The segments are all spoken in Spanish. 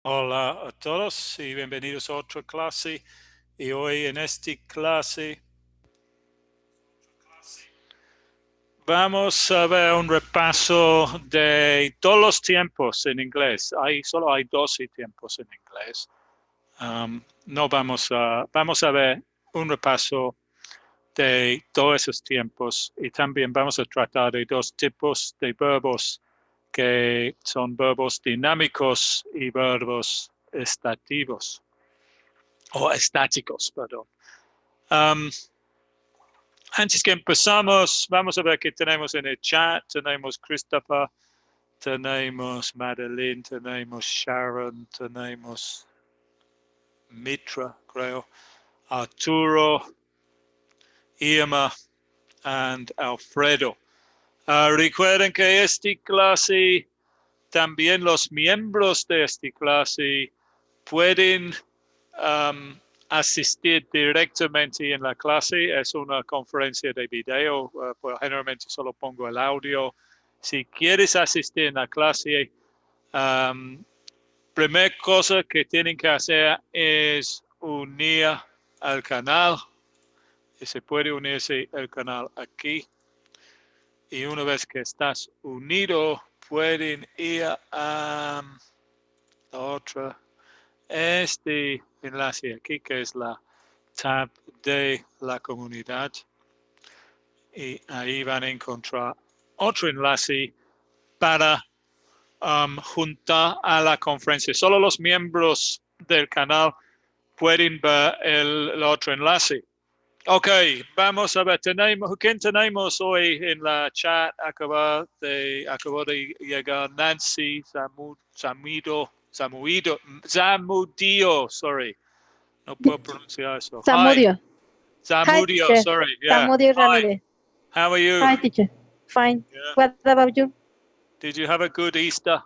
Hola a todos y bienvenidos a otra clase. Y hoy en esta clase vamos a ver un repaso de todos los tiempos en inglés. Solo hay 12 tiempos en inglés. No vamos a ver un repaso de todos esos tiempos y también vamos a tratar de dos tipos de verbos que son verbos dinámicos y verbos estáticos. O estáticos, perdón. Antes que empezamos, vamos a ver qué tenemos en el chat. Tenemos Christopher, tenemos Madeline, tenemos Sharon, tenemos Mitra, creo, Arturo, Irma and Alfredo. Recuerden que esta clase, también los miembros de esta clase pueden asistir directamente en la clase. Es una conferencia de video, pues generalmente solo pongo el audio. Si quieres asistir en la clase, primera cosa que tienen que hacer es unir al canal. Y se puede unirse al canal aquí. Y una vez que estás unido, pueden ir a la otra. Este enlace aquí, que es la tab de la comunidad. Y ahí van a encontrar otro enlace para juntar a la conferencia. Solo los miembros del canal pueden ver el otro enlace. Ok, vamos a ver, ¿quién tenemos hoy en la chat? Acabó de llegar Nancy Zamudio, sorry. No puedo pronunciar eso. Zamudio. Hi. Zamudio, Hi, sorry. Yeah. Zamudio Hi. Ramírez. How are you? Hi, teacher. Fine. Yeah. What about you? Did you have a good Easter?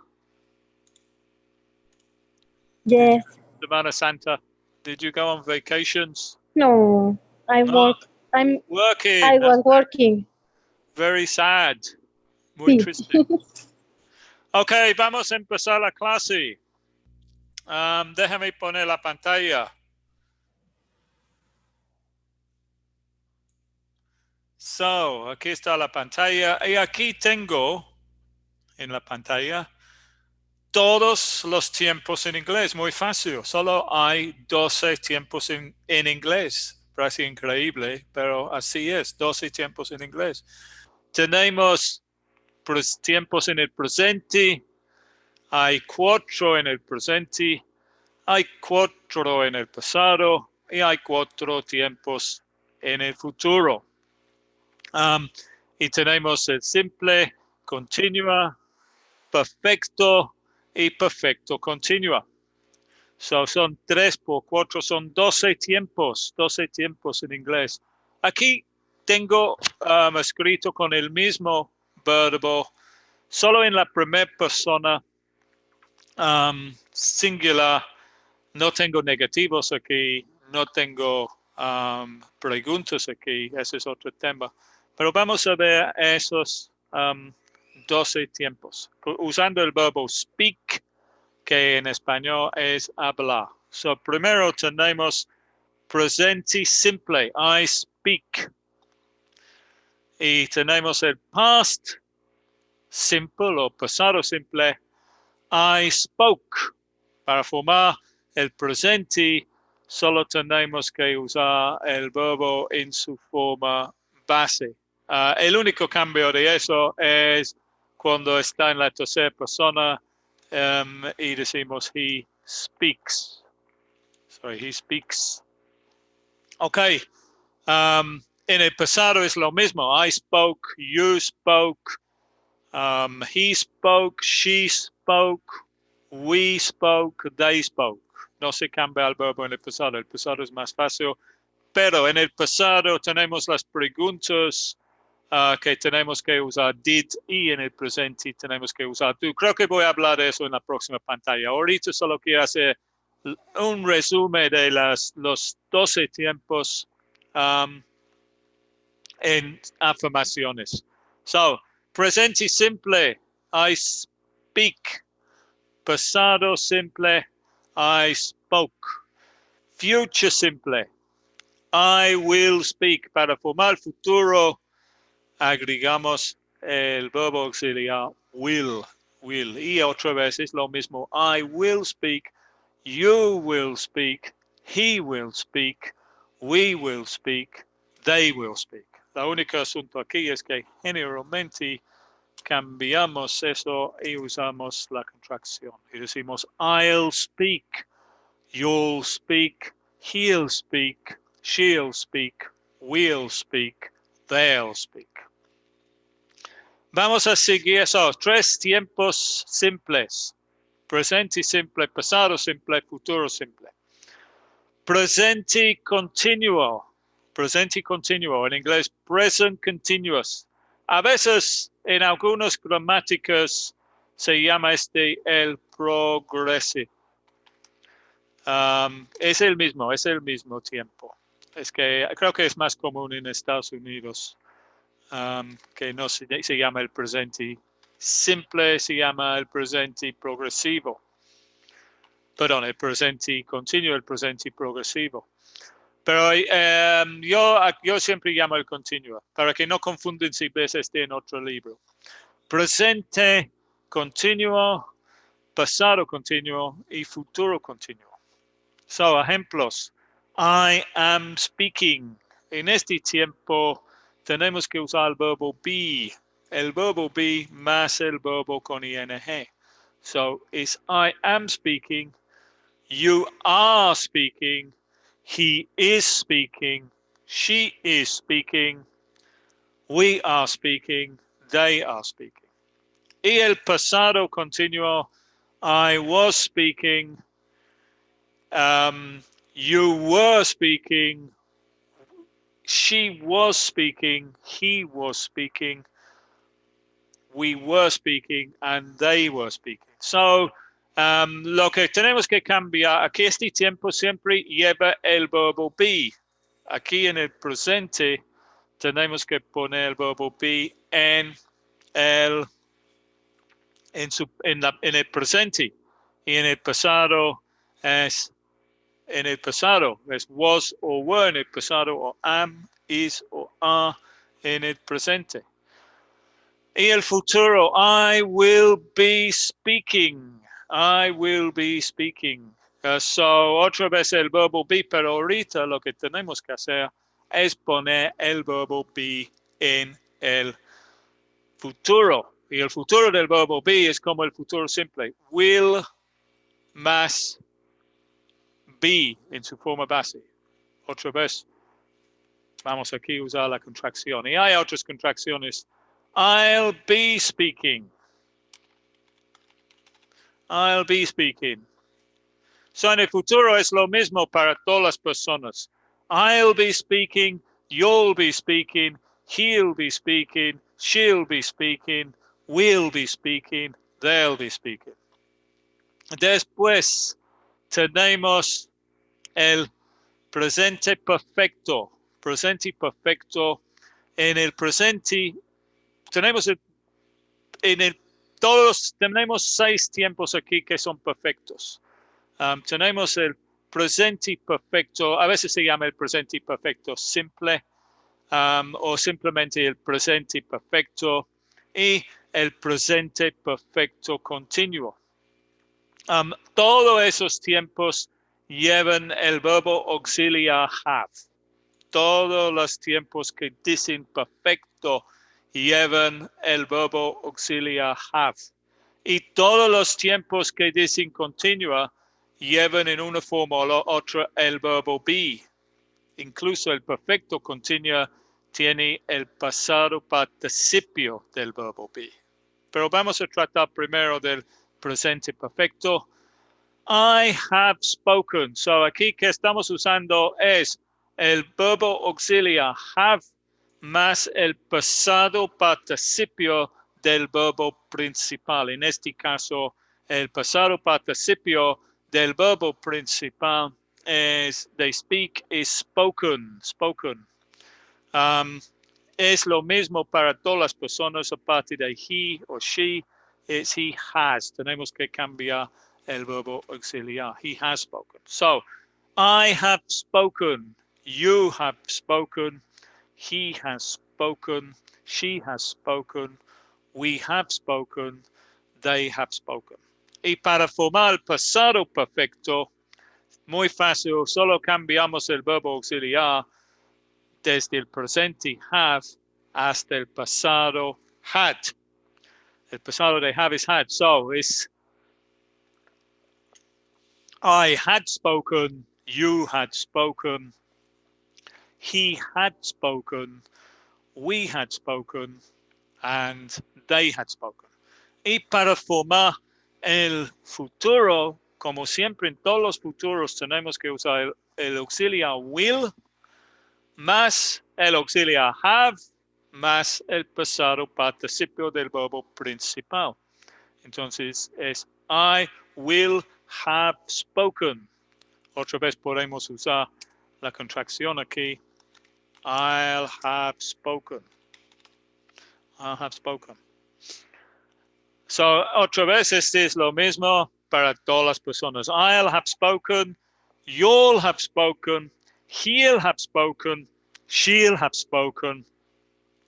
Yes. Semana Santa. Did you go on vacations? No, I work. I'm working. I was working. Very sad. Muy triste. Ok, vamos a empezar la clase. Déjame poner la pantalla. So, aquí está la pantalla. Y aquí tengo en la pantalla todos los tiempos en inglés. Muy fácil. Solo hay 12 tiempos en inglés. Parece increíble, pero así es. 12 tiempos en inglés. Tenemos tiempos en el presente. Hay 4 en el presente. Hay 4 en el pasado y hay 4 tiempos en el futuro. Y tenemos el simple, continua, perfecto y perfecto continua. Son 3 por 4, son 12 tiempos en inglés. Aquí tengo escrito con el mismo verbo, solo en la primera persona singular. No tengo negativos aquí, no tengo preguntas aquí, ese es otro tema. Pero vamos a ver esos 12 tiempos, usando el verbo speak, que en español es hablar. Primero tenemos presente simple, I speak. Y tenemos el past simple o pasado simple, I spoke. Para formar el presente, solo tenemos que usar el verbo en su forma base. El único cambio de eso es cuando está en la tercera persona y decimos he speaks. Sorry, he speaks. Ok. En el pasado es lo mismo. I spoke, you spoke, he spoke, she spoke, we spoke, they spoke. No se cambia el verbo en el pasado es más fácil. Pero en el pasado tenemos las preguntas que tenemos que usar did y en el presente tenemos que usar do. Creo que voy a hablar de eso en la próxima pantalla. Ahorita solo quiero hacer un resumen de los 12 tiempos en afirmaciones. Presente simple, I speak. Pasado simple, I spoke. Future simple. I will speak. Para formar futuro, agregamos el verbo auxiliar will. Will. Y otra vez es lo mismo. I will speak. You will speak. He will speak. We will speak. They will speak. La única asunto aquí es que generalmente cambiamos eso y usamos la contracción. Y decimos, I'll speak, you'll speak, he'll speak, she'll speak, we'll speak, they'll speak. Vamos a seguir esos 3 tiempos simples. Presente simple, pasado simple, futuro simple. Presente continuo. Presente continuo. En inglés, present continuous. A veces en algunas gramáticas se llama el progressive. Es el mismo tiempo. Es que creo que es más común en Estados Unidos, que no se llama el presente simple, se llama el presente progresivo. Perdón, el presente continuo, el presente progresivo. Pero yo siempre llamo el continuo, para que no confunden si ves en otro libro. Presente continuo, pasado continuo y futuro continuo. So, ejemplos. I am speaking. En este tiempo tenemos que usar el verbo be. El verbo be más el verbo con ing. So, it's I am speaking. You are speaking. He is speaking. She is speaking. We are speaking. They are speaking. Y el pasado continuo. I was speaking. You were speaking. She was speaking. He was speaking. We were speaking. And they were speaking. So, lo que tenemos que cambiar, aquí este tiempo siempre lleva el verbo be. Aquí en el presente tenemos que poner el verbo be en el presente. Y en el pasado es was o were en el pasado, o am, is o are en el presente. Y el futuro, I will be speaking. I will be speaking. So, otra vez el verbo be, pero ahorita lo que tenemos que hacer es poner el verbo be en el futuro. Y el futuro del verbo be es como el futuro simple. Will más be en su forma base. Otra vez, vamos aquí a usar la contracción. Y hay otras contracciones. I'll be speaking. I'll be speaking. So en el futuro es lo mismo para todas las personas. I'll be speaking, you'll be speaking, he'll be speaking, she'll be speaking, we'll be speaking, they'll be speaking. Después tenemos el presente perfecto. Presente perfecto. En el presente tenemos tenemos 6 tiempos aquí que son perfectos. Tenemos el presente perfecto, a veces se llama el presente perfecto simple, o simplemente el presente perfecto y el presente perfecto continuo. Todos esos tiempos llevan el verbo auxiliar have. Todos los tiempos que dicen perfecto llevan el verbo auxiliar have. Y todos los tiempos que dicen continua llevan en una forma o la otra el verbo be. Incluso el perfecto continuo tiene el pasado participio del verbo be. Pero vamos a tratar primero del presente perfecto. I have spoken. So aquí que estamos usando es el verbo auxiliar have más el pasado participio del verbo principal. En este caso, el pasado participio del verbo principal es de speak is spoken. Spoken. Es lo mismo para todas las personas, aparte de he o she, es he has. Tenemos que cambiar el verbo auxiliar. He has spoken. So, I have spoken. You have spoken. He has spoken. She has spoken. We have spoken. They have spoken. Y para formar el pasado perfecto, muy fácil, solo cambiamos el verbo auxiliar desde el presente have hasta el pasado had. El pasado de have is had. So it's I had spoken, you had spoken, he had spoken, we had spoken, and they had spoken. Y para formar el futuro, como siempre en todos los futuros tenemos que usar el auxiliar will más el auxiliar have más el pasado participio del verbo principal. Entonces es I will have spoken. Otra vez podemos usar la contracción aquí. I'll have spoken. I'll have spoken. So, otra vez, este es lo mismo para todas las personas. I'll have spoken, you'll have spoken, he'll have spoken, she'll have spoken,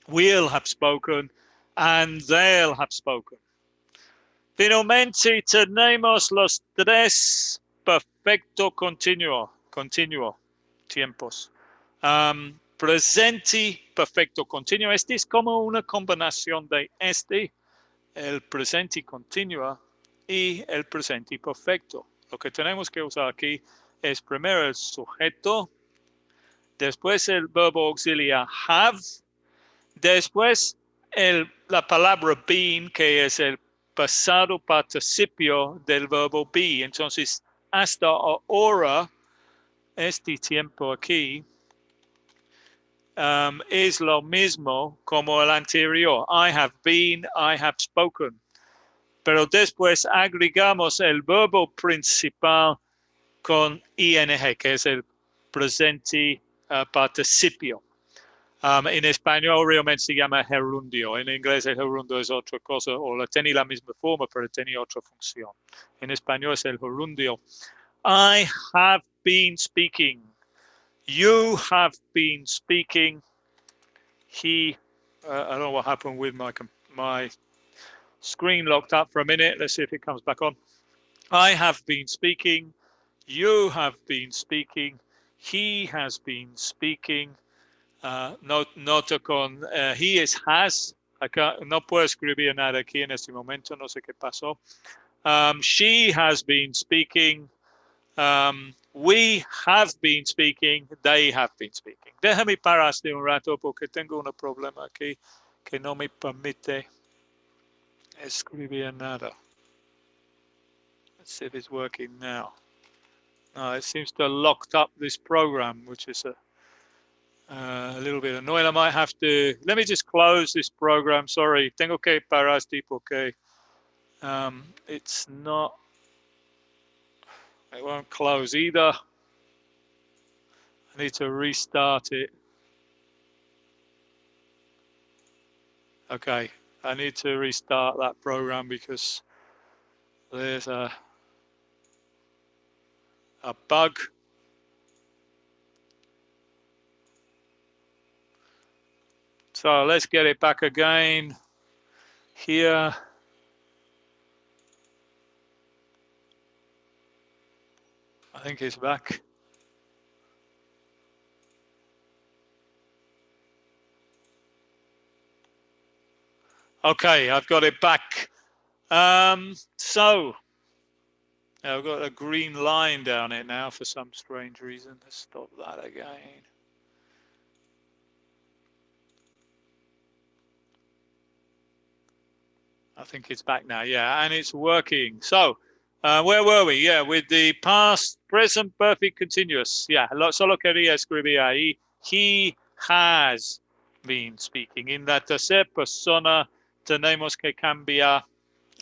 we'll have spoken, and they'll have spoken. Finalmente, tenemos los tres perfecto continuo, tiempos. Presente perfecto continuo. Este es como una combinación de el presente continuo y el presente perfecto. Lo que tenemos que usar aquí es primero el sujeto, después el verbo auxiliar have, después la palabra been, que es el pasado participio del verbo be. Entonces, hasta ahora, este tiempo aquí es lo mismo como el anterior. I have been, I have spoken. Pero después agregamos el verbo principal con ing, que es el presente participio. En español realmente se llama gerundio. En inglés el gerundio es otra cosa, o tiene la misma forma, pero tiene otra función. En español es el gerundio. I have been speaking. You have been speaking. He, I don't know what happened with my screen locked up for a minute. Let's see if it comes back on. I have been speaking. You have been speaking. He has been speaking. Nota con he is has. Acá no puedo escribir nada aquí en este momento. No sé qué pasó. She has been speaking. We have been speaking. They have been speaking. Déjame parar de un rato porque tengo un problema aquí que no me permite escribir nada. Let's see if it's working now. No, it seems to have locked up this program, which is a little bit annoying. I might have to, let me just close this program. Sorry, tengo que parar porque it's not, it won't close either. I need to restart it. Okay, I need to restart that program because there's a bug. So let's get it back again here. I think it's back. Okay, I've got it back. So I've got a green line down it now for some strange reason. Let's stop that again. I think it's back now, yeah, and it's working. So, where were we? Yeah, with the past, present, perfect, continuous. Yeah, solo quería escribir ahí. He has been speaking. En la tercera persona tenemos que cambiar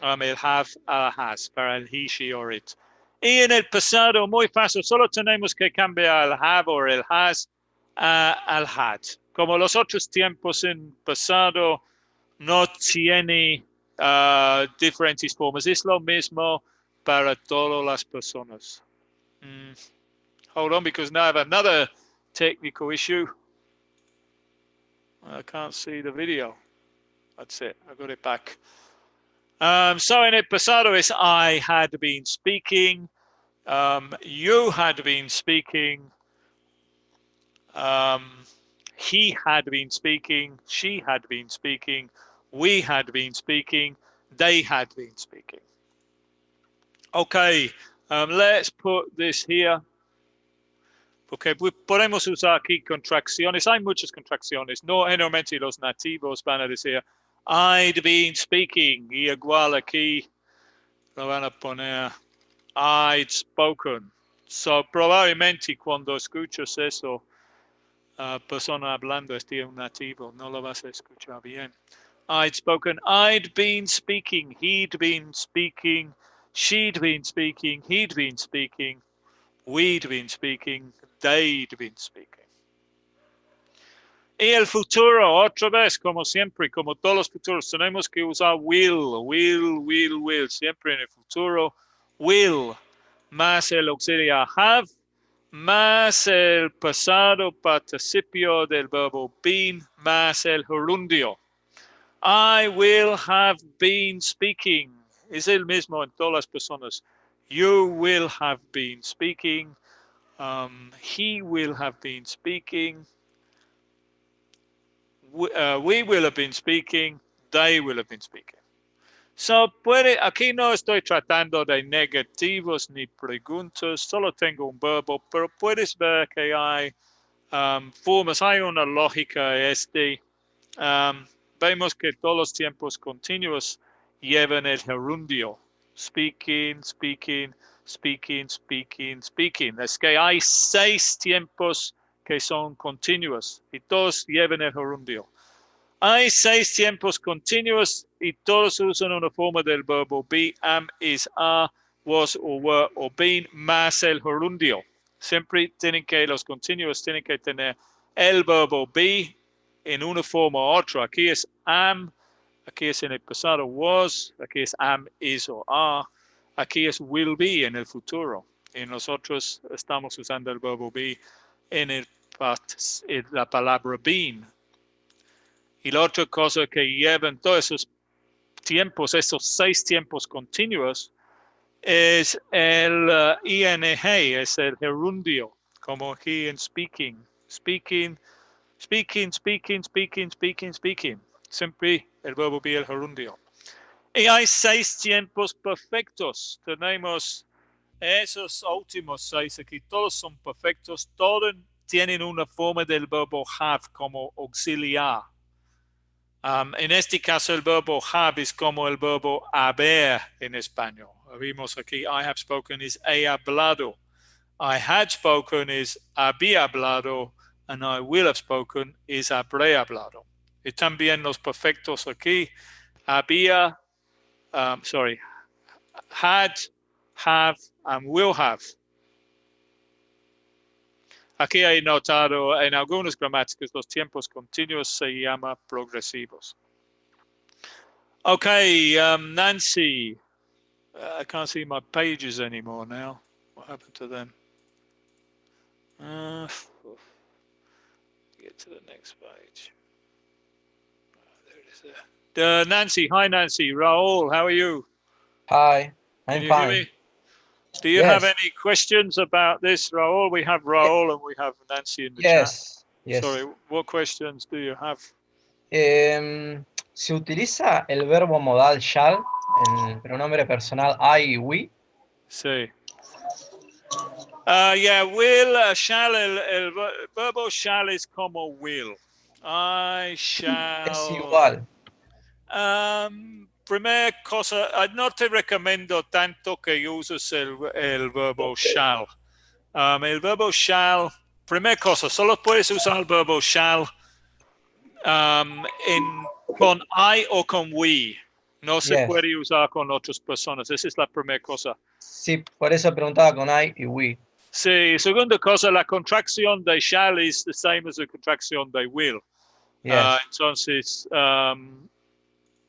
el have a has para el he, she or it. Y en el pasado, muy fácil, solo tenemos que cambiar el have o el has al had. Como los otros tiempos en pasado no tiene diferentes formas. Es lo mismo para todas las personas. Hold on, because now I have another technical issue. I can't see the video. That's it. I got it back. So en el pasado es I had been speaking. You had been speaking. He had been speaking. She had been speaking. We had been speaking. They had been speaking. Okay, let's put this here. Porque podemos usar aquí contracciones. Hay muchas contracciones. No, generalmente los nativos van a decir I'd been speaking. Y igual aquí lo van a poner I'd spoken. So, probablemente cuando escuchas eso, persona hablando es un nativo, no lo vas a escuchar bien. I'd spoken, I'd been speaking, he'd been speaking, she'd been speaking, he'd been speaking, we'd been speaking, they'd been speaking. Y el futuro, otra vez, como siempre, como todos los futuros, tenemos que usar will, siempre en el futuro. Will, más el auxiliar have, más el pasado participio del verbo been, más el gerundio. I will have been speaking. Es el mismo en todas las personas. You will have been speaking. He will have been speaking. We will have been speaking. They will have been speaking. So, aquí no estoy tratando de negativos ni preguntas, solo tengo un verbo, pero puedes ver que hay formas, hay una lógica vemos que todos los tiempos continuos llevan el gerundio. Speaking, speaking, speaking, speaking, speaking. Es que hay 6 tiempos que son continuos y todos llevan el gerundio. Hay 6 tiempos continuos y todos usan una forma del verbo be, am, is, are, was, or were, or been, más el gerundio. Siempre los continuos tienen que tener el verbo be en una forma u otra. Aquí es am, aquí es en el pasado was, aquí es am, is o are, aquí es will be en el futuro. Y nosotros estamos usando el verbo be en la palabra been. Y la otra cosa que llevan todos esos tiempos, esos 6 tiempos continuos, es el ing, es el gerundio, como he in speaking, speaking, speaking, speaking, speaking, speaking, speaking. Siempre el verbo be el gerundio. Y hay 6 tiempos perfectos. Tenemos esos últimos 6 aquí, todos son perfectos, todos tienen una forma del verbo have como auxiliar. En este caso el verbo have es como el verbo haber en español. Vimos aquí, I have spoken is he hablado. I had spoken is había hablado. And I will have spoken is habré hablado. Y también los perfectos aquí, había, had, have, and will have. Aquí he notado en algunas gramáticas los tiempos continuos se llaman progresivos. Okay, Nancy. I can't see my pages anymore now. What happened to them? Get to the next page. There it is there. Nancy, hi Nancy. Raul, how are you? Hi, I'm Can you fine. hear me? Do you have any questions about this, Raul? We have Raul and we have Nancy in the chat. Yes. Sorry, what questions do you have? ¿Se utiliza el verbo modal shall en el pronombre personal I y we? Sí. Yeah, will, shall, el verbo shall es como will. I shall. Es igual. Primera cosa, no te recomiendo tanto que uses el verbo shall. El verbo shall, primera cosa, solo puedes usar el verbo shall con I o con we. No se puede usar con otras personas. Esa es la primera cosa. Sí, por eso preguntaba con I y we. Sí, segunda cosa, la contracción de shall is the same as la contracción de will. Entonces,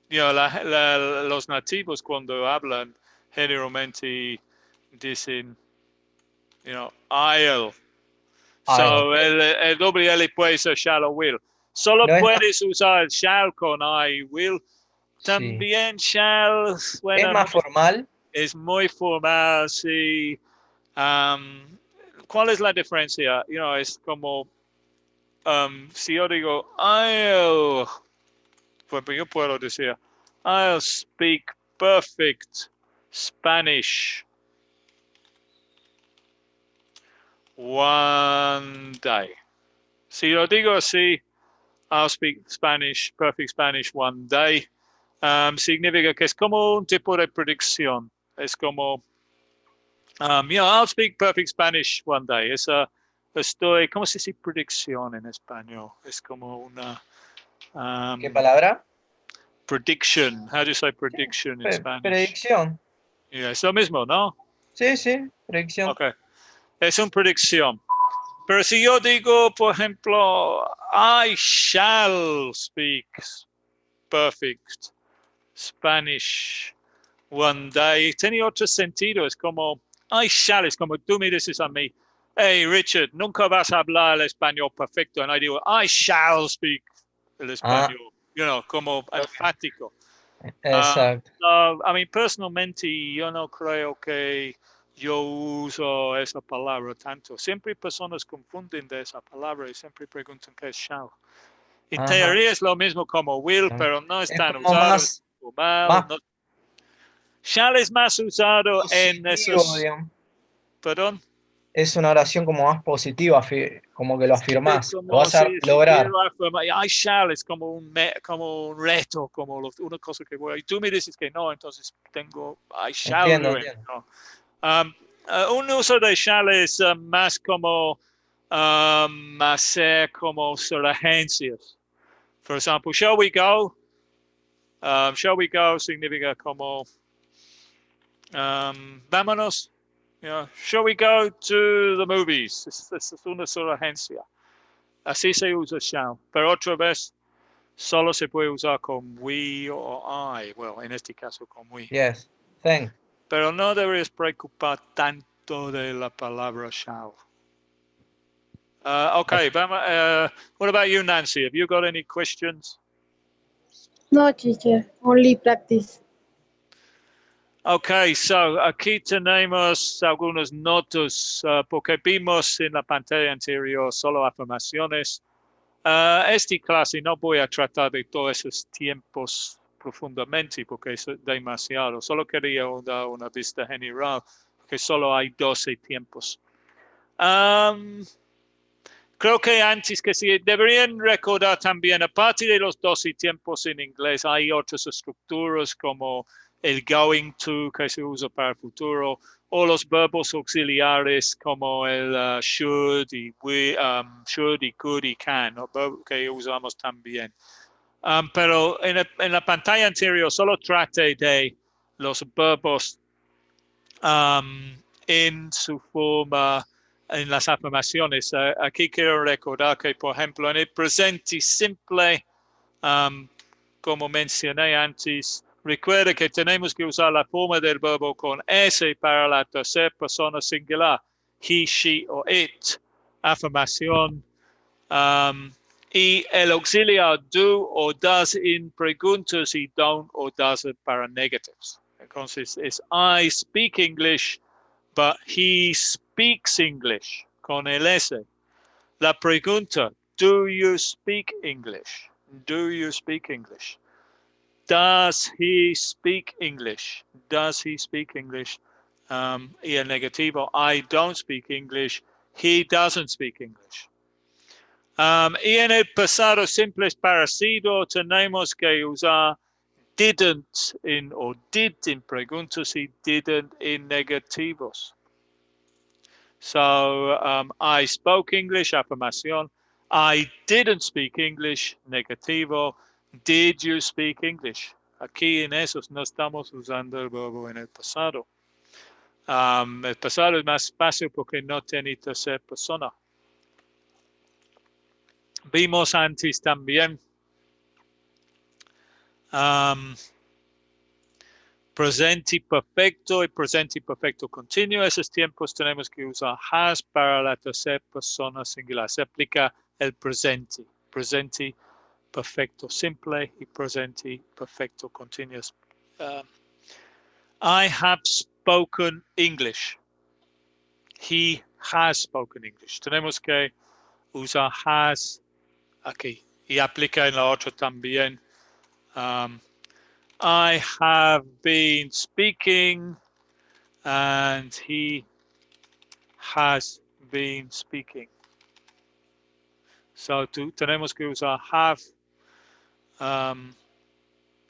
los nativos cuando hablan generalmente dicen, I'll. I'll. So el doble L puede ser shall o will. Solo No es, puedes usar el shall con I, will. sí. También shall Es suena más formal. es muy formal, sí. ¿Cuál es la diferencia? Es como, si yo digo, pues yo puedo decir, I'll speak perfect Spanish one day. Si lo digo así, I'll speak Spanish, perfect Spanish one day, significa que es como un tipo de predicción. Es como, I'll speak perfect Spanish one day. ¿Cómo se dice predicción en español? Es como una... ¿Qué palabra? Prediction. How do you say prediction in Spanish? Predicción. Yeah, es lo mismo, ¿no? Sí, sí, predicción. Ok. Es una predicción. Pero si yo digo, por ejemplo, I shall speak perfect Spanish one day, tiene otro sentido. Es como, I shall, es como tú me dices a mí, hey, Richard, nunca vas a hablar el español perfecto. Y digo, I shall speak el español, como enfático. Exacto. A mí personalmente yo no creo que yo uso esa palabra tanto. Siempre personas confunden de esa palabra y siempre preguntan qué es shall. En teoría es lo mismo como will, pero no es tan como usado. más, Formal, no. Shall es más usado en positivo, esos... digamos. Perdón. Es una oración como más positiva, como que lo afirmás, lo vas a Si lograr. quiero afirmar, I shall es como un reto, como una cosa que voy. Y tú me dices que no, entonces tengo I shall Entiendo, do it. entiendo. No. Un uso de shall es más como hacer como sugerencias. For example, shall we go? Shall we go significa como vámonos. Shall we go to the movies? Es una sugerencia. Así se usa shall. Pero otra vez, solo se puede usar con we o I. Well, en este caso con we. Yes, thank. Pero no deberías preocupar tanto de la palabra shall. Okay, what about you, Nancy? Have you got any questions? No, teacher. Only practice. Okay, so aquí tenemos algunas notas porque vimos en la pantalla anterior solo afirmaciones. Esta clase no voy a tratar de todos esos tiempos profundamente porque es demasiado. Solo quería dar una vista general porque solo hay 12 tiempos. Creo que antes que sí, deberían recordar también, aparte de los 12 tiempos en inglés, hay otras estructuras como el going to, que se usa para el futuro, o los verbos auxiliares como el should y could y can, ¿no? Que usamos también. Pero en la pantalla anterior solo trate de los verbos en su forma en las afirmaciones. Aquí quiero recordar que, por ejemplo, en el presente simple, como mencioné antes, recuerde que tenemos que usar la forma del verbo con S para la tercera persona singular, he, she o it. Afirmación. Y el auxiliar do o does en preguntas y don't o doesn't para negatives. Entonces es I speak English, but he speaks English con el S. La pregunta, do you speak English? Do you speak English? Does he speak English? Does he speak English? Y el negativo, I don't speak English. He doesn't speak English. Y en el pasado simple es parecido, tenemos que usar didn't o did en preguntas y didn't en negativos. So, I spoke English, afirmación. I didn't speak English, negativo. Did you speak English? Aquí en esos no estamos usando el verbo en el pasado. El pasado es más fácil porque no tiene tercera persona. Vimos antes también Presente perfecto y presente perfecto continuo. Esos tiempos tenemos que usar has para la tercera persona singular. Se aplica el presente. Presente perfecto simple y presente perfecto continuous. I have spoken English. He has spoken English. Tenemos que usar has aquí y aplica en la otra también. I have been speaking and he has been speaking. So tenemos que usar have,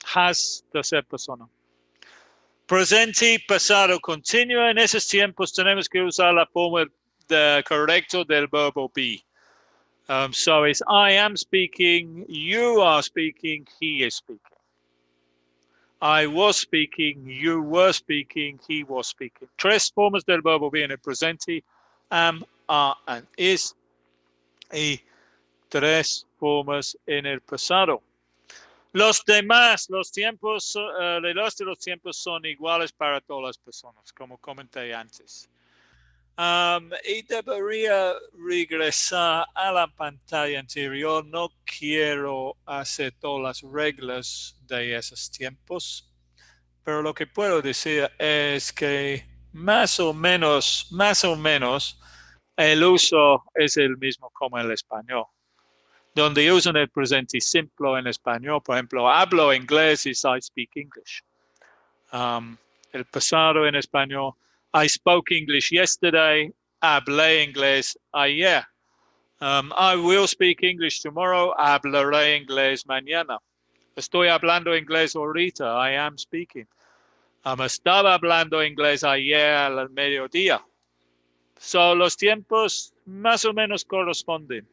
has tercera persona. Presente, pasado, continuo. En esos tiempos tenemos que usar la forma correcta del verbo be. So it's I am speaking, you are speaking, he is speaking. I was speaking, you were speaking, he was speaking. Tres formas del verbo be en el presente, am, are, and is. Y tres formas en el pasado. Los demás, los tiempos, el resto de los tiempos son iguales para todas las personas, como comenté antes. Y debería regresar a la pantalla anterior. No quiero hacer todas las reglas de esos tiempos, pero lo que puedo decir es que más o menos, el uso es el mismo como el español. Donde usan el presente simple en español, por ejemplo, hablo inglés y I speak English. El pasado en español, I spoke English yesterday, hablé inglés ayer. I will speak English tomorrow, hablaré inglés mañana. Estoy hablando inglés ahorita, I am speaking. Estaba hablando inglés ayer al mediodía. So, los tiempos más o menos corresponden.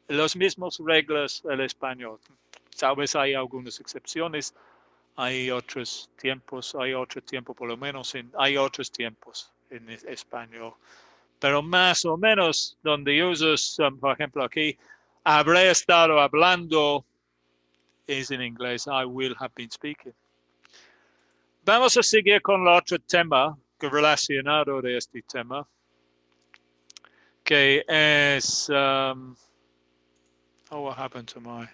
Las mismas reglas del español. Tal vez hay algunas excepciones. Hay otros tiempos, hay otro tiempo por lo menos, hay otros tiempos en español. Pero más o menos donde usas, por ejemplo aquí, habré estado hablando, es en inglés, I will have been speaking. Vamos a seguir con el otro tema relacionado de este tema, que es, oh, what happened to my...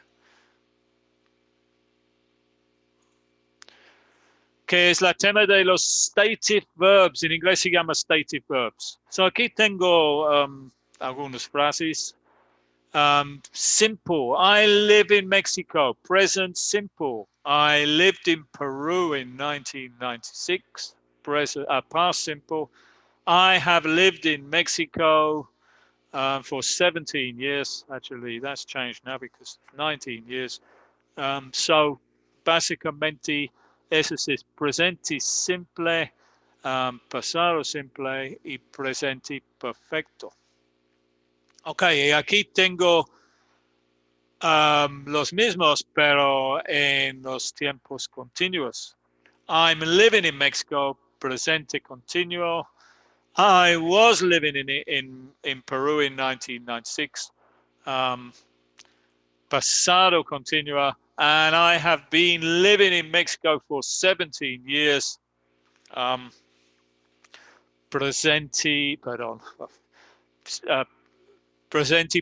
que es la tema de los stative verbs. En inglés se llama stative verbs. So aquí tengo algunas frases. Simple. I live in Mexico. Present simple. I lived in Peru in 1996. Present, past simple. I have lived in Mexico for 17 years. Actually, that's changed now because 19 years. So, básicamente, eso es presente simple, pasado simple y presente perfecto. Ok, y aquí tengo los mismos, pero en los tiempos continuos. I'm living in Mexico, presente continuo. I was living in Peru in 1996. Pasado continuo. And I have been living in Mexico for 17 years. Presente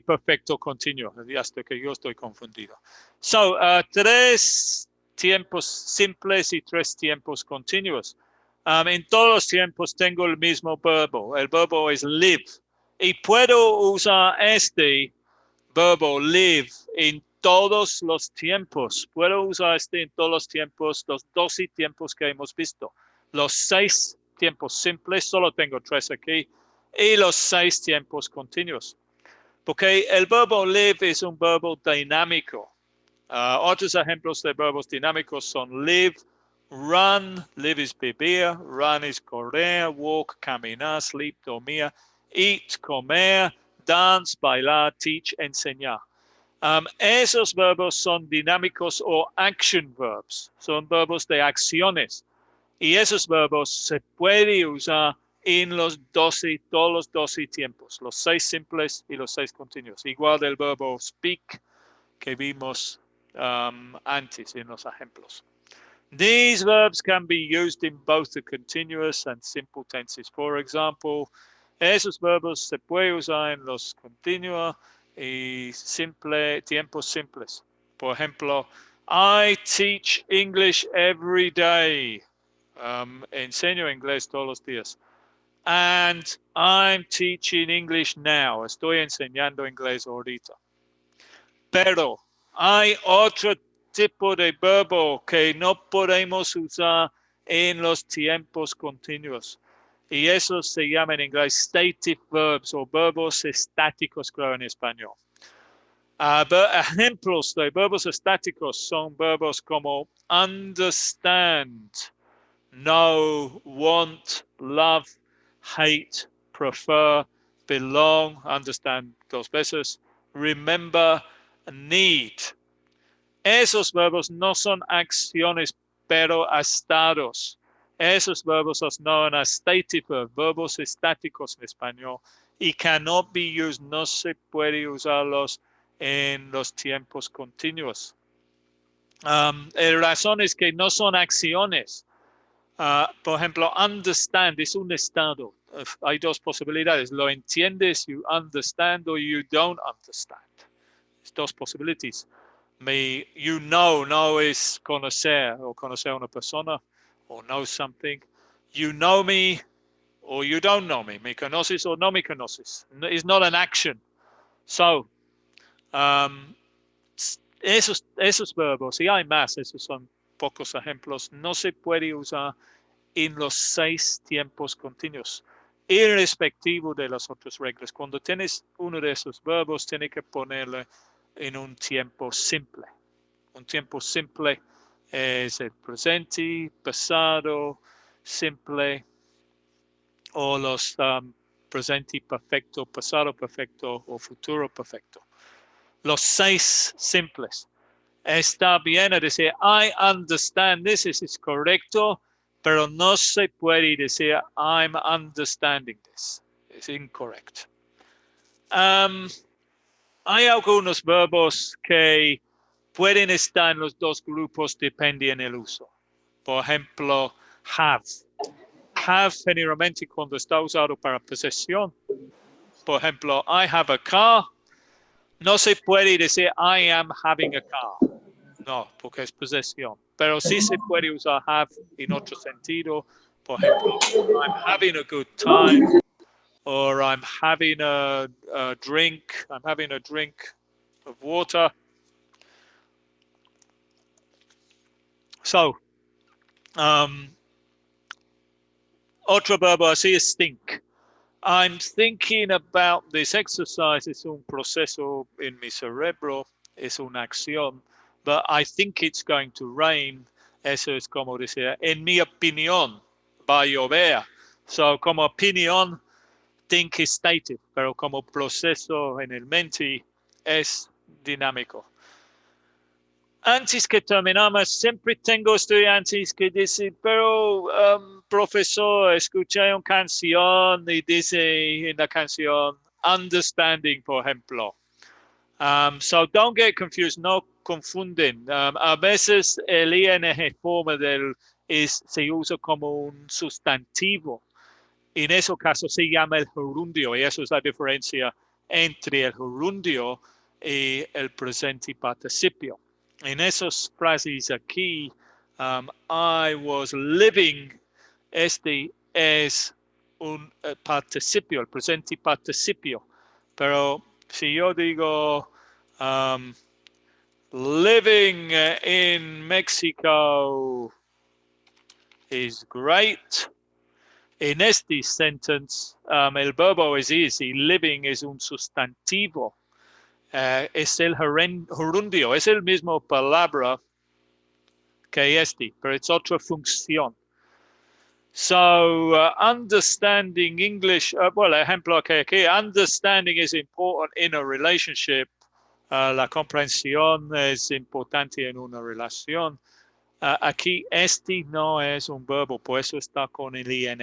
perfecto continuo, hasta que yo estoy confundido. So, tres tiempos simples y tres tiempos continuos. En todos los tiempos tengo el mismo verbo. El verbo es live. Y puedo usar este verbo live en todos los tiempos. Puedo usar este en todos los tiempos, los 12 tiempos que hemos visto. Los 6 tiempos simples, solo tengo 3 aquí, y los 6 tiempos continuos. Porque el verbo live es un verbo dinámico. Otros ejemplos de verbos dinámicos son live, run, live es beber, run es correr, walk, caminar, sleep, dormir, eat, comer, dance, bailar, teach, enseñar. Esos verbos son dinámicos o action verbs, son verbos de acciones. Y esos verbos se pueden usar en todos los 12 tiempos, los 6 simples y los 6 continuos. Igual del verbo speak que vimos antes en los ejemplos. These verbs can be used in both the continuous and simple tenses. For example, esos verbos se puede usar en los continuos y tiempos simples. Por ejemplo, I teach English every day. Enseño inglés todos los días. And I'm teaching English now. Estoy enseñando inglés ahorita. Pero hay otro tipo de verbo que no podemos usar en los tiempos continuos. Y eso se llama en inglés stative verbs o verbos estáticos, creo en español. Ejemplos de verbos estáticos son verbos como understand, know, want, love, hate, prefer, belong, understand 2 veces, remember, need. Esos verbos no son acciones, pero estados. Esos verbos are known as stative verbos estáticos en español, y cannot be used, no se puede usarlos en los tiempos continuos. La razón es que no son acciones. Por ejemplo, understand es un estado. Hay 2 posibilidades. Lo entiendes, you understand, or you don't understand. Es 2 posibilidades. You know es conocer, o conocer a una persona, or know something. You know me, or you don't know me. Me conoces o no me conoces. It's not an action. So, esos verbos, y hay más, esos son pocos ejemplos, no se puede usar en los 6 tiempos continuos, irrespectivo de las otras reglas. Cuando tienes uno de esos verbos, tienes que ponerle en un tiempo simple. Un tiempo simple es el presente, pasado, simple, o los presente perfecto, pasado perfecto o futuro perfecto. Los 6 simples. Está bien decir, I understand this, es correcto, pero no se puede decir, I'm understanding this. Es incorrecto. Hay algunos verbos que pueden estar en los 2 grupos, dependiendo del uso. Por ejemplo, have. Have generalmente cuando está usado para posesión. Por ejemplo, I have a car. No se puede decir, I am having a car. No, porque es posesión. Pero sí se puede usar have en otro sentido. Por ejemplo, I'm having a good time, or I'm having a drink. I'm having a drink of water. So, otro verbo así es think. I'm thinking about this exercise. Es un proceso en mi cerebro. Es una acción. But I think it's going to rain. Eso es como decir, en mi opinión, va a llover. So, como opinión, think is stative, pero como proceso en el mente es dinámico. Antes que terminamos, siempre tengo estudiantes que dicen, pero profesor, escuché una canción y dice en la canción, understanding, por ejemplo. So don't get confused, no confunden. A veces el ing forma se usa como un sustantivo. En ese caso se llama el gerundio, y eso es la diferencia entre el gerundio y el presente participio. En esas frases aquí, I was living, este es un participio, el presente participio. Pero si yo digo, living in Mexico is great. En este sentence, el verbo es easy, living es un sustantivo. Es el gerundio, es el mismo palabra que este, pero es otra función. So, understanding English, well, ejemplo que aquí, understanding is important in a relationship. La comprensión es importante en una relación. Aquí, este no es un verbo, por eso está con el ing.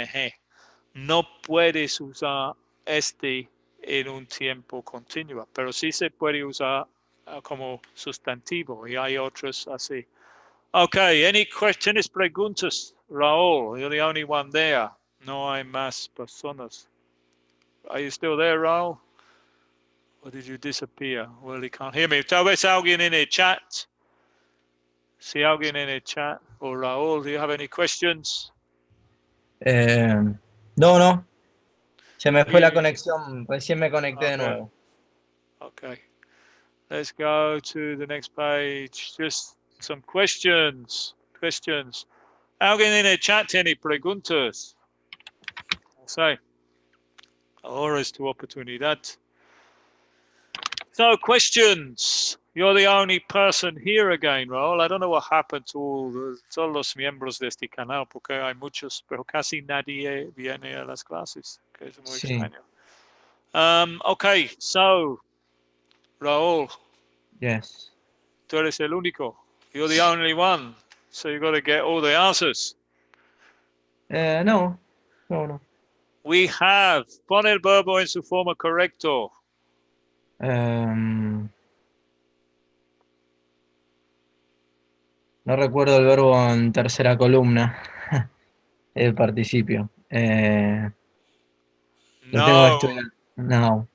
No puedes usar este en un tiempo continuo, pero sí se puede usar como sustantivo, y hay otros así. Okay, any questions, preguntas? Raúl, you're the only one there. No hay más personas. Are you still there, Raúl? Or did you disappear? Well, he can't hear me. Tal vez alguien en el chat. Si alguien en el chat. Or Raúl, do you have any questions? No. Se me fue la conexión. Recién me conecté de Okay. nuevo. Okay. Let's go to the next page. Just some questions. ¿Alguien en el chat tiene preguntas? So, ahora es tu oportunidad. So, questions. You're the only person here again, Raúl. I don't know what happened to todos los miembros de este canal, porque hay muchos, pero casi nadie viene a las clases, que es muy extraño. Okay, so, Raúl. Yes. Tú eres el único. You're the only one. So you got to get all the answers. No. We have. Pon el verbo en su forma correcto. No recuerdo el verbo en tercera columna. El participio. Lo tengo que estudiar. No.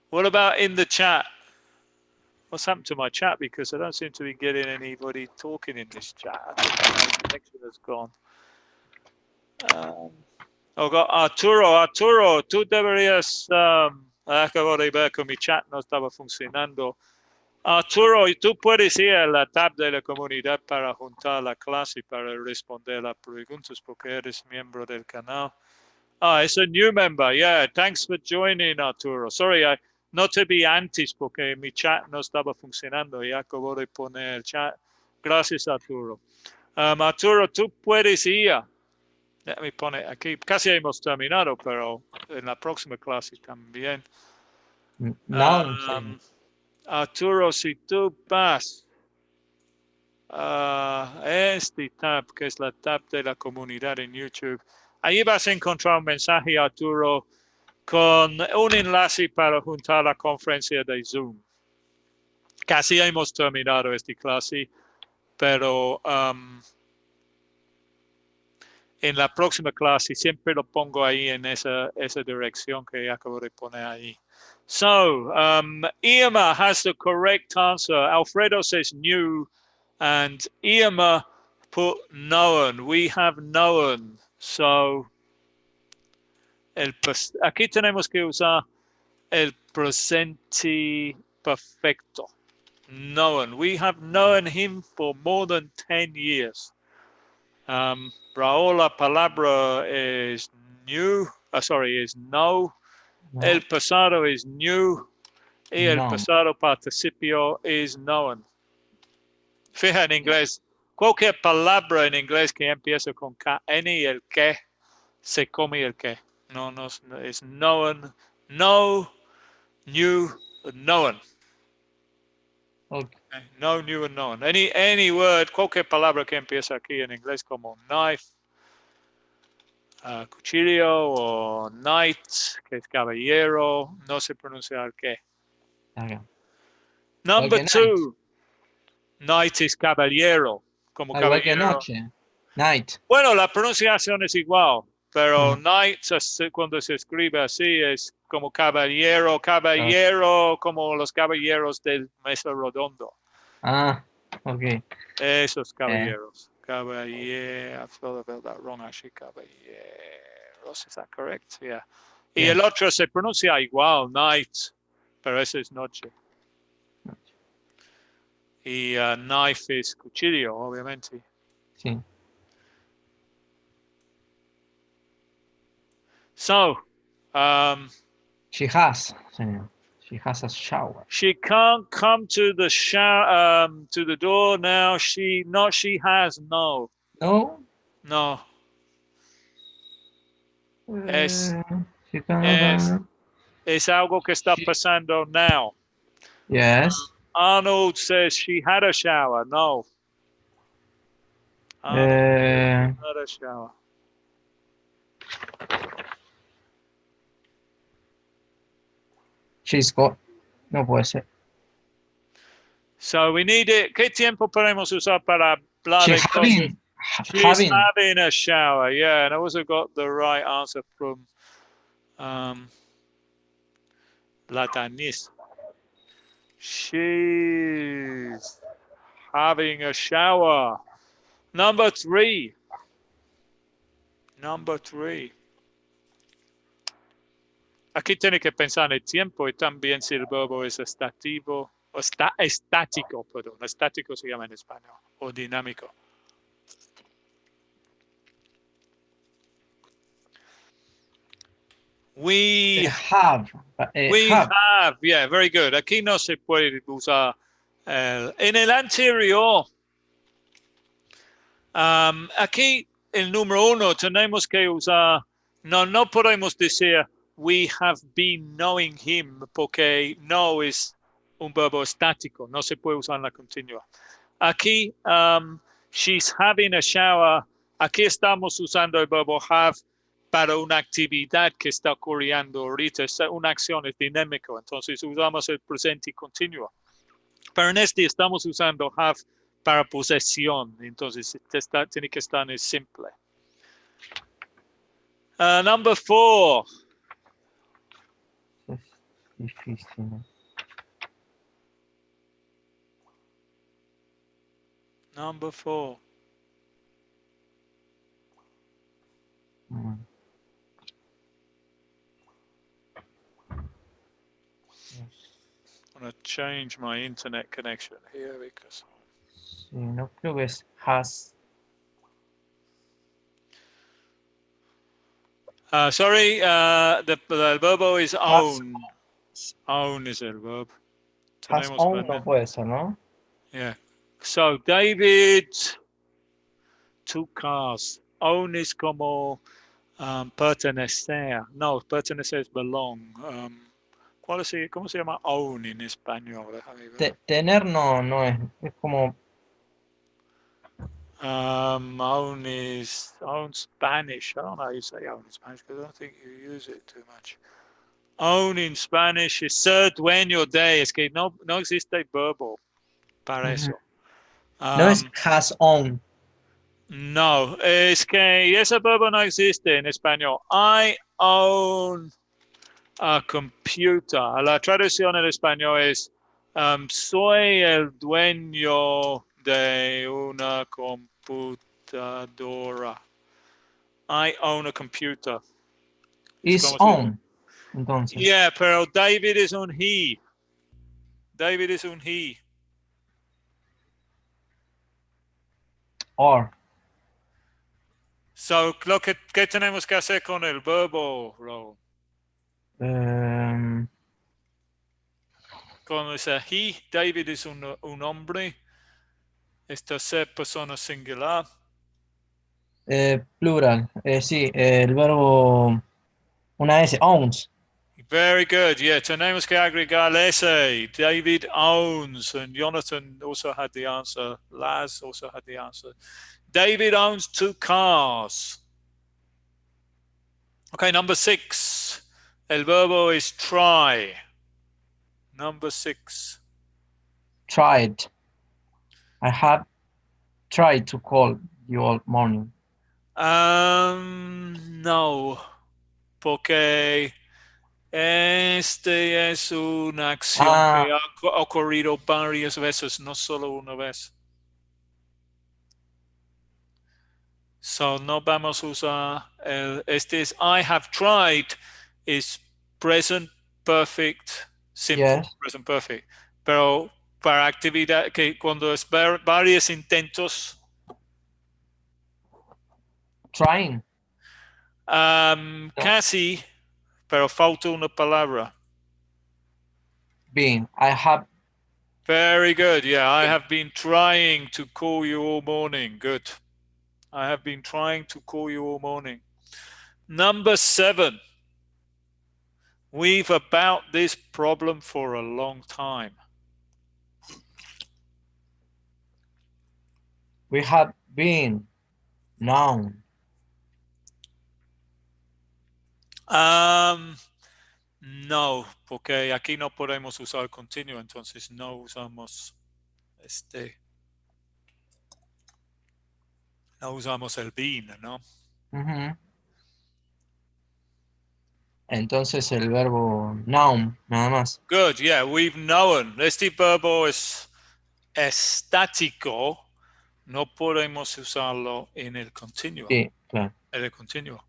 What about in the chat? What's happened to my chat? Because I don't seem to be getting anybody talking in this chat. I think my connection has gone. Arturo, tú deberías... acabo de ver que mi chat no estaba funcionando. Arturo, tú puedes ir a la tab de la comunidad para juntar la clase y para responder las preguntas porque eres miembro del canal. It's a new member. Yeah, thanks for joining, Arturo. Sorry, no te vi antes porque mi chat no estaba funcionando y acabo de poner el chat. Gracias, Arturo. Arturo, tú puedes ir. Me pone aquí. Casi hemos terminado, pero en la próxima clase también. No. Arturo, si tú vas a este tab, que es la tab de la comunidad en YouTube, ahí vas a encontrar un mensaje, Arturo, con un enlace para juntar la conferencia de Zoom. Casi hemos terminado esta clase, pero en la próxima clase siempre lo pongo ahí en esa dirección que acabo de poner ahí. So, Irma has the correct answer. Alfredo says new, and Irma put known. We have known. So, aquí tenemos que usar el presente perfecto. Known. We have known him for more than 10 years. Raúl, la palabra es new. Es no. El pasado es new. Y el pasado participio es known. Fija en inglés. Cualquier palabra en inglés que empieza con KN y el que se come el que. No es known. No, new, known. Okay. No, new and known. Any word, cualquier palabra que empieza aquí en inglés como knife, cuchillo o knight, que es caballero, no se pronuncia el que. Okay. Number two, knight es caballero, como igual que caballero. noche. Night. Bueno, la pronunciación es igual, pero knight cuando se escribe así es como caballero, como los caballeros del Mesa Redondo. Ok. Esos caballeros. Caballero, I thought about that wrong actually. Caballeros, is that correct? Yeah. Y el otro se pronuncia igual, night, pero ese es noche. Y knife es cuchillo, obviamente. Sí. So, she has. She has a shower. She can't come to the shower, to the door now. She has, no. No. No. Es algo que está pasando now. Yes. Arnold says she had a shower. No. Arnold had a shower. She's got. No puede ser. So we need it. ¿Qué tiempo podemos usar para blah de cosas. She's having. having a shower, yeah, and I also got the right answer from Latanis. She's having a shower. Number three. Aquí tiene que pensar en el tiempo y también si el verbo es estativo, o estático, perdón. Estático se llama en español, o dinámico. We have. Yeah, very good. Aquí no se puede usar en el anterior. Aquí el número uno tenemos que usar, no podemos decir we have been knowing him porque no es un verbo estático, no se puede usar en la continua. Aquí, she's having a shower, aquí estamos usando el verbo have para una actividad que está ocurriendo ahorita, una acción es dinámico, entonces usamos el presente continuo. Pero en este estamos usando have para posesión, entonces tiene que estar en el simple. Number 4. Difícil. Number 4. I'm going to change my internet connection here because... Sí, no creo que es has. Sorry, the verbo is own. Own is el verb. Has own no puede ser, ¿no? Yeah. So, David, 2 cars. Own es como pertenecer. No, pertenecer es belong. ¿Cómo se llama own en español? Tener no es como... Own is Spanish. I don't know how you say own in Spanish because I don't think you use it too much. Own in Spanish is ser dueño de. Es que no existe verbo para eso. No es has own. No, es que ese verbo no existe en español. I own a computer. La traducción en español es soy el dueño de una computadora. I own a computer. Is own. Entonces. Yeah, pero David es un he. David es un he. Or. So, ¿qué tenemos que hacer con el verbo, Raúl? Con ese he, David es un hombre. Esta ser persona singular. Plural. Sí, el verbo... Una S, owns. Very good. Yeah, tenemos que agregar ese. David owns, and Jonathan also had the answer. Laz also had the answer. David owns 2 cars. Okay, number 6. El verbo is try. Number 6. Tried. I have tried to call you all morning. No, porque este es una acción que ha ocurrido varias veces, no solo una vez. So no vamos a usar este es I have tried is present perfect simple, yes. present perfect. Pero para actividad que cuando es varios intentos. Trying. Casi, pero falta una palabra. Being. I have. Very good. Yeah, I have been trying to call you all morning. Good. I have been trying to call you all morning. Number 7. We've about this problem for a long time. We have been. Noun. No, porque aquí no podemos usar continuo, entonces no usamos este. No usamos el been, ¿no? Ujú. Entonces el verbo noun, nada más. Good, yeah, we've known. Este verbo es estático. No podemos usarlo en el continuo. Sí, claro. En el continuo.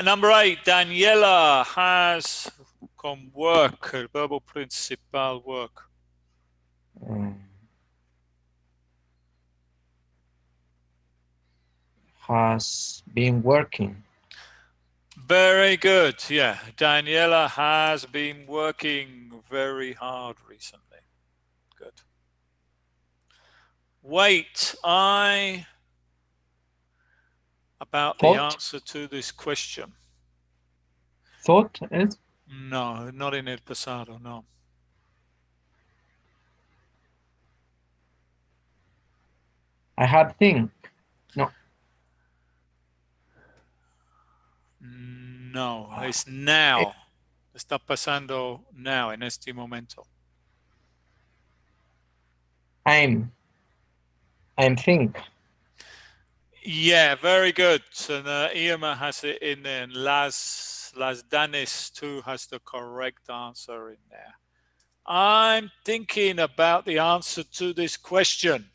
Number 8, Daniela has con work, el verbo principal, work. Has been working. Very good, yeah. Daniela has been working very hard recently. Good. Wait, about the Thought? answer to this question. Thought is? No, not en el pasado, no. I had think. No. No, es now. Está pasando now, en este momento. I'm think. Yeah, very good. And Irma has it in there. And Las Danis too has the correct answer in there. I'm thinking about the answer to this question.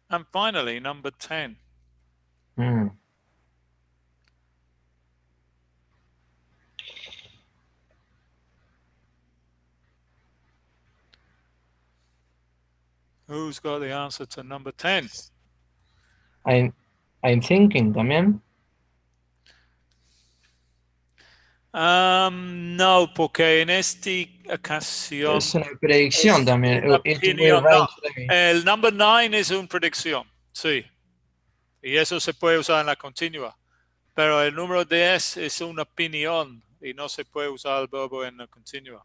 And finally, number 10. Who's got the answer to number 10? I'm thinking también. No, porque en esta ocasión Es una predicción es también. una It will opinión. rain No, today. el number 9 es una predicción, sí. Y eso se puede usar en la continua. Pero el número 10 es una opinión y no se puede usar el verbo en la continua.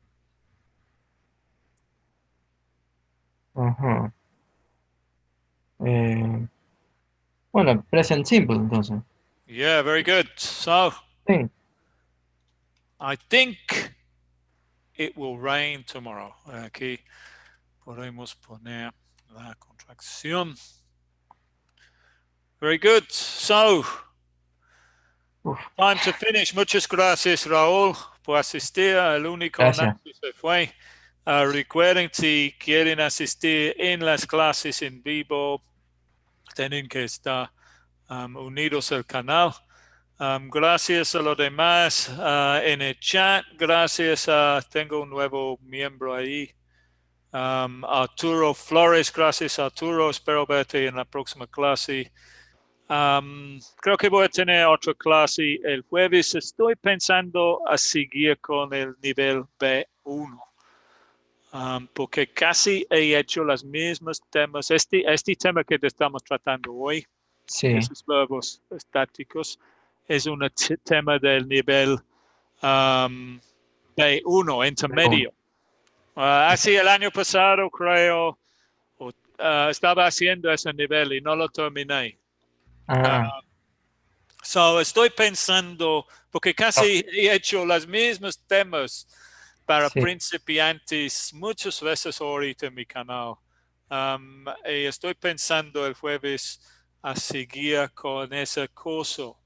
Ajá. Bueno, present simple entonces. Yeah, very good. So, Think. I think it will rain tomorrow. Aquí podemos poner la contracción. Very good. So, time to finish. Muchas gracias, Raúl, por asistir. El único Gracias. Nancy se fue. Recuerden, si quieren asistir en las clases en vivo, tienen que estar unidos al canal. Gracias a los demás en el chat. Gracias a, tengo un nuevo miembro ahí. Arturo Flores, gracias Arturo. Espero verte en la próxima clase. Creo que voy a tener otra clase el jueves. Estoy pensando a seguir con el nivel B1. Porque casi he hecho los mismos temas. Este tema que estamos tratando hoy, Sí. esos verbos estáticos, es un tema del nivel B1, intermedio. Así el año pasado, creo, estaba haciendo ese nivel y no lo terminé. Estoy pensando, porque casi he hecho los mismos temas para principiantes muchas veces ahorita en mi canal. Y estoy pensando el jueves a seguir con ese curso,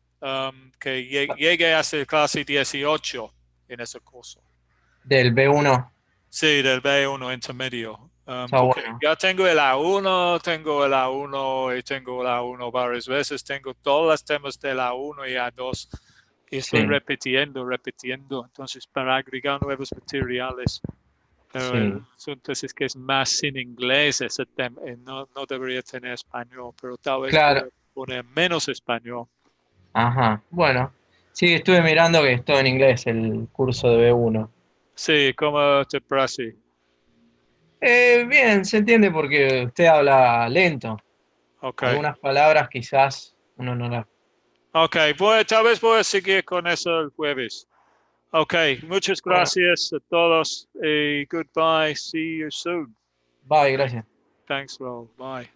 que llegue a hacer clase 18 en ese curso. Del B1. Sí, del B1 intermedio. Porque bueno. Ya tengo el A1, y tengo el A1 varias veces. Tengo todos los temas del A1 y A2. Y estoy repitiendo. Entonces, para agregar nuevos materiales. Pero el asunto es que es más en inglés ese tema. No debería tener español, pero tal vez pueda poner menos español. Ajá. Bueno. Sí, estuve mirando que es todo en inglés el curso de B1. Sí, ¿cómo te parece? Bien, se entiende porque usted habla lento. Okay. Algunas palabras quizás uno no las... Ok, tal vez voy a seguir con eso el jueves. Ok, muchas gracias a todos y goodbye. See you soon. Bye, gracias. Thanks, Raul. Bye.